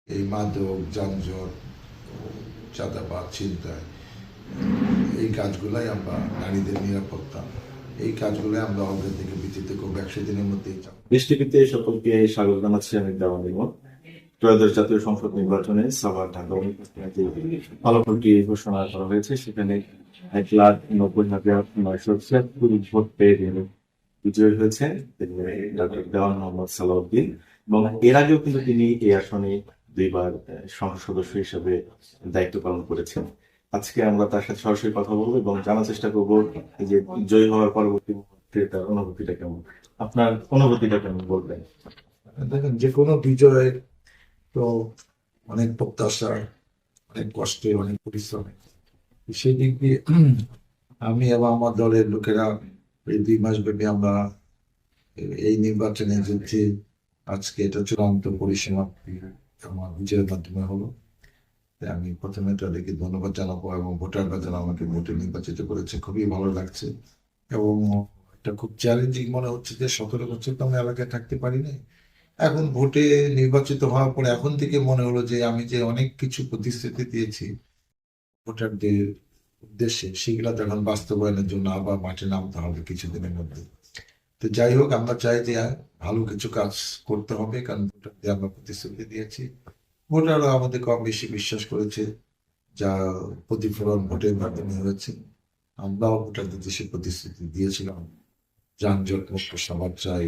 এই মাদক, যানজট, চাঁদাবাদ, ছিনতাই এই কাজগুলাই আমরা নারীদের নিরাপত্তা এই কাজগুলাই আমরা অগ্রাধিকার ভিত্তিতে করবো 100 দিনের মধ্যেই যাব। দেশ টিভিতে সকলকে স্বাগত জানাচ্ছি। আমি দেওয়ান ইমন। ত্রয়োদশ জাতীয় সংসদ নির্বাচনে সাভার ঢাকা ফলাফলটি ঘোষণা করা হয়েছে। সেখানে 1,90,976 ভোট পেয়ে তিনি বিজয়ী হয়েছেন ডক্টর দেওয়ান মোহাম্মদ সালাউদ্দিন, এবং এর আগেও কিন্তু তিনি এই আসনে দুইবার সংসদ সদস্য হিসেবে দায়িত্ব পালন করেছেন। আজকে আমরা তার সাথে সরাসরি কথা বলবো এবং জানার চেষ্টা করবো যে জয়ী হওয়ার পরবর্তী মুহূর্তে তার অনুভূতিটা কেমন। আপনার অনুভূতিটা কেমন বলবেন? দেখেন, যে কোনো বিজয় তো অনেক প্রত্যাশা, অনেক কষ্টে, অনেক পরিশ্রমে। সেই দিক দিয়ে আমি এবং আমার দলের লোকেরা এই 2 মাস ব্যাপী আমরা এই নির্বাচনে যুদ্ধে আজকে এটা চূড়ান্ত পরিসমাপ্তি আমার বিজয়ের মাধ্যমে হলো। তাই আমি প্রথমে তাদেরকে ধন্যবাদ জানাবো এবং ভোটাররা যারা আমাকে ভোটে নির্বাচিত করেছে, খুবই ভালো লাগছে। এবং এটা খুব চ্যালেঞ্জিং মনে হচ্ছে যে 17 বছর তো আমরা এলাকায় থাকতে পারি নাই। এখন ভোটে নির্বাচিত হওয়ার পরে এখন থেকে মনে হলো যে আমি যে অনেক কিছু প্রতিশ্রুতি দিয়েছি ভোটারদের উদ্দেশ্যে, সেগুলো তো এখন বাস্তবায়নের জন্য আবার মাঠে নামতে হবে কিছুদিনের মধ্যে। তো যাই হোক, আমরা চাই যে ভালো কিছু কাজ করতে হবে, কারণ ভোটারদের আমরা প্রতিশ্রুতি দিয়েছি। ভোটাররা আমাদের কম বেশি বিশ্বাস করেছে, যা প্রতিফলন ভোটের মাধ্যমে হয়েছে। আমরাও ভোটারদের দেশে প্রতিশ্রুতি দিয়েছিলাম, যানজট মুক্ত সমাজ চাই,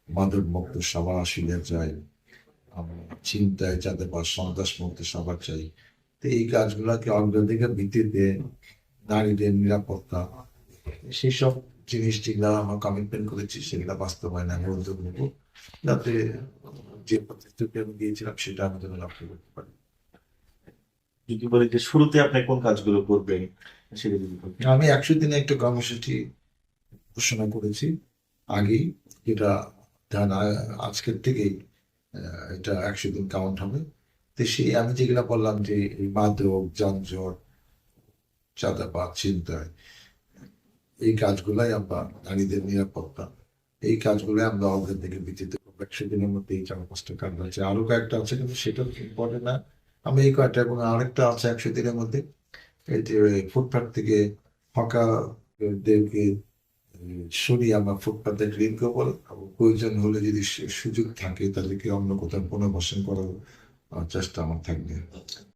মাদক মুক্ত সভা আসিলে চাই, আমরা চিন্তায় চাঁদাবাদ সন্ত্রাস মুক্ত সভা চাই। তো এই কাজগুলোকে অগ্রাধিকার ভিত্তিতে নারীদের নিরাপত্তা, সেসব জিনিস যেগুলা আমরা কমিটমেন্ট করেছি সেগুলা বাস্তবায়ন আমি উদ্যোগ নেব, যাতে যে প্রতিশ্রুতি আমি দিয়েছিলাম সেটা আমি যেন লক্ষ্য করতে পারি। যদি বলি যে শুরুতে আপনি কোন কাজগুলো করবেন সেটা যদি বলেন। আমি 100 দিনে একটা কর্মসূচি ঘোষণা করেছি আগেই, যেটা আজকের থেকেই এটা 100 দিন কাউন্ট হবে। তো সেই আমি যেগুলা বললাম যে এই মাদক, যানজট, চাঁদাবাদ, ছিনতাই এই কাজগুলাই আমরা নারীদের নিরাপত্তা এই কাজগুলাই আমরা অগ্রাধিকার ভিত্তিতে 100 দিনের মধ্যে এই 4-5টা কাজ আছে। আরো কয়েকটা আছে কিন্তু সেটা ইম্পর্টেন্ট না। আমি এই কয়েকটা এবং আরেকটা আছে 100 দিনের মধ্যে, এই যে ফুটপাথ থেকে হকারদেরকে সরিয়ে আমরা ফুটপাথে ক্লিন করবো, এবং প্রয়োজন হলে যদি সুযোগ থাকে তাদেরকে অন্য কোথাও পুনর্বাসন করার চেষ্টা আমার থাকবে।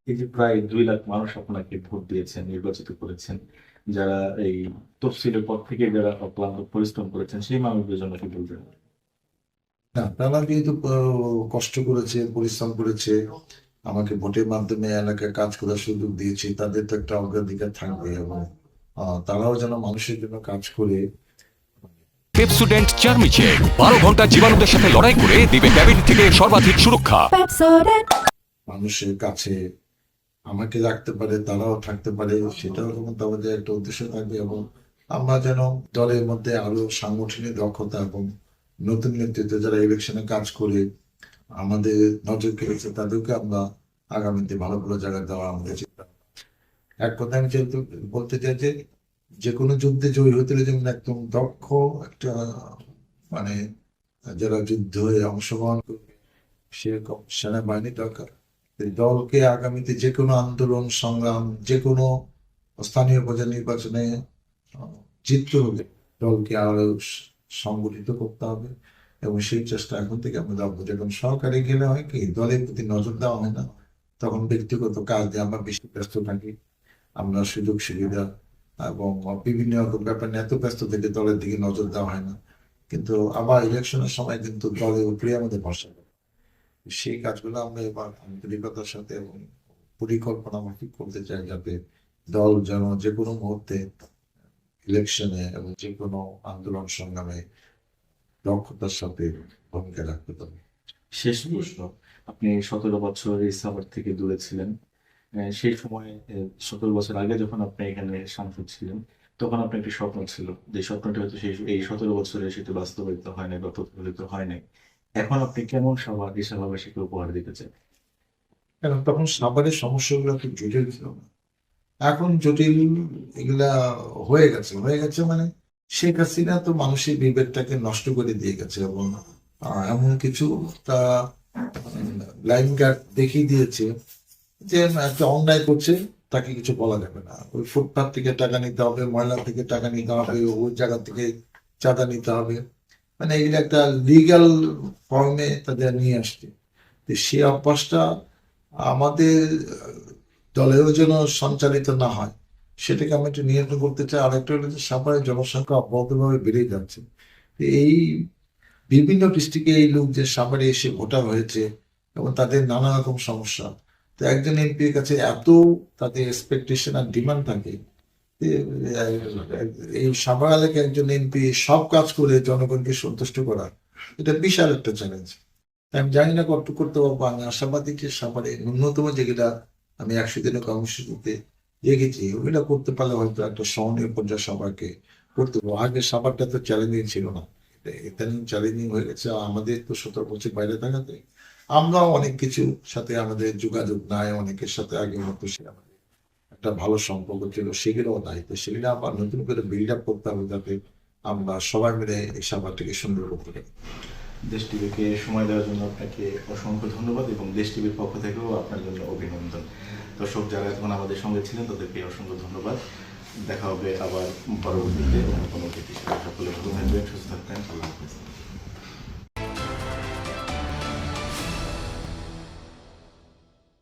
এই যে প্রায় 2 লাখ মানুষ আপনাকে ভোট দিয়েছেন, নির্বাচিত করেছেন, যারা এই তফসিলের পর থেকে যারা অক্লান্ত পরিশ্রম করেছেন, সেই মানুষদের জন্য কি বলবেন? না, তারা যেহেতু কষ্ট করেছে, পরিশ্রম করেছে, আমাকে ভোটের মাধ্যমে এলাকায় কাজ করার সুযোগ দিয়েছে, তাদের তো একটা অগ্রাধিকার থাকবে, এবং তারাও যেন মানুষের জন্য কাজ করে। পেপসোডেন্ট চার্মিচেক 12 ঘন্টা জীবাণুদের সাথে লড়াই করে দিবে ক্যাবিন থেকে সর্বাধিক সুরক্ষা। মানুষের কাছে আমাকে রাখতে পারে, তারাও থাকতে পারে, সেটাও যেমন তাদের একটা উদ্দেশ্য থাকবে। এবং আমরা যেন দলের মধ্যে আরো সাংগঠনিক দক্ষতা এবং নতুন নেতৃত্ব যারা ইলেকশনে কাজ করে আমাদের নজর কেড়েছে, তাদেরকে আমরা আগামীতে ভালো ভালো জায়গায় দেওয়া আমাদের চিন্তা। এক কথা আমি যেহেতু বলতে চাই যে যে কোনো যুদ্ধে জয়ী হতে হলে যেমন একদম দক্ষ একটা মানে যারা যুদ্ধে অংশগ্রহণ করবে সেরকম সেনাবাহিনী দরকার। এই দলকে আগামীতে যে কোনো আন্দোলন সংগ্রাম, যে কোনো স্থানীয় পর্যায়ে নির্বাচনে জিততে হলে দলকে আরো সংগঠিত করতে হবে, এবং সেই চেষ্টা এখন থেকে আমরা যাবো। যখন সরকারে গেলে হয় কি, দলের প্রতি নজর দেওয়া হয় না, তখন ব্যক্তিগত কাজে আমরা বেশি ব্যস্ত থাকি, আমরা সুযোগ সুবিধা এবং বিভিন্ন রকম ব্যাপার নিয়ে এত ব্যস্ত থেকে দলের দিকে নজর দেওয়া হয় না। কিন্তু আবার ইলেকশনের সময় কিন্তু দলের উপরে আমাদের ভরসা করে। সেই কাজগুলো আমরা এবার আন্তরিকতার সাথে এবং পরিকল্পনা মাফিক করতে চাই, যাতে দল যেন যে কোনো মুহূর্তে ইলেকশনে এবং যে কোনো আন্দোলন সংগ্রামে দক্ষতার সাথে ভূমিকা রাখতে পারে। শেষ প্রশ্ন, আপনি 17 বছর এই সাভার থেকে দূরে ছিলেন। সেই সময় 17 বছর আগে যখন আপনি এখানে সাংসদ ছিলেন, তখন আপনার একটি স্বপ্ন ছিল, যে স্বপ্নটি হয়তো এই 17 বছরে সেটি বাস্তবায়িত হয় নাই বা প্রতিফলিত হয় নাই। এখন আপনি কেমন সাভার এই সাভারবাসীকে উপহার দিতে চান? কারণ তখন সাভারের সমস্যাগুলো খুব জটিল ছিল না, এখন জটিল এগুলা হয়ে গেছে মানে শেখ হাসিনা তো মানুষের বিবেকটাকে নষ্ট করে দিয়ে গেছে, এবং এমন কিছু তা লাইন গার্ড দেখিয়ে দিয়েছে যে একটা অন্যায় করছে, তাকে কিছু বলা যাবে না। ওই ফুটপাথ থেকে টাকা নিতে হবে, ময়লা থেকে টাকা নিতে হবে, ওই জায়গা থেকে চাঁদা নিতে হবে, মানে এগুলো একটা লিগ্যাল ফর্মে তাদের নিয়ে আসছে। তো সেই অভ্যাসটা আমাদের দলেও যেন সঞ্চালিত না হয়, সেটাকে আমি একটু নিয়ন্ত্রণ করতে চাই। আরেকটা হলো যে সাভারের জনসংখ্যা অব্যাহতভাবে বেড়ে যাচ্ছে। তো এই বিভিন্ন ডিস্ট্রিক্টে এই লোক যে সাভারে এসে ভোটার হয়েছে এবং তাদের নানা রকম সমস্যা, তো একজন এমপির কাছে এত তাদের এক্সপেকটেশন আর ডিমান্ড থাকে যে, এই সাভার এলাকায় একজন এমপি সব কাজ করে জনগণকে সন্তুষ্ট করা, এটা বিশাল একটা চ্যালেঞ্জ। আমি জানি না কত করতে পারবো। আমি আশাবাদী যে সাভারে ন্যূনতম যেগুলা আমি 100 দিনের কর্মসূচিতে দেখেছি, ওইগুলা করতে পারলে হয়তো একটা সহনীয় পর্যায়ে সবাইকে করতে পারবো। আগে সাভারটা তো চ্যালেঞ্জিং ছিল না, ইদানিং চ্যালেঞ্জিং হয়ে গেছে। আর আমাদের তো 17 বছর বাইরে থাকাতে আমরাও অনেক কিছুর সাথে আমাদের যোগাযোগ নাই, অনেকের সাথে আগের মতো সে আমাদের একটা ভালো সম্পর্ক ছিল, সেগুলোও নাই। তো সেগুলো আবার নতুন করে বিল্ড আপ করতে হবে, যাতে আমরা সবাই মিলে এই সাভারটাকে সুন্দর করতে পারি। দেশ টিভিকে সময় দেওয়ার জন্য আপনাকে অসংখ্য ধন্যবাদ এবং দেশ টিভির পক্ষ থেকেও আপনার জন্য অভিনন্দন। দর্শক যারা এখন আমাদের সঙ্গে ছিলেন তাদেরকে অসংখ্য ধন্যবাদ। দেখা হবে আবার পরবর্তীতে অন্য কোনো অতিথির সাথে।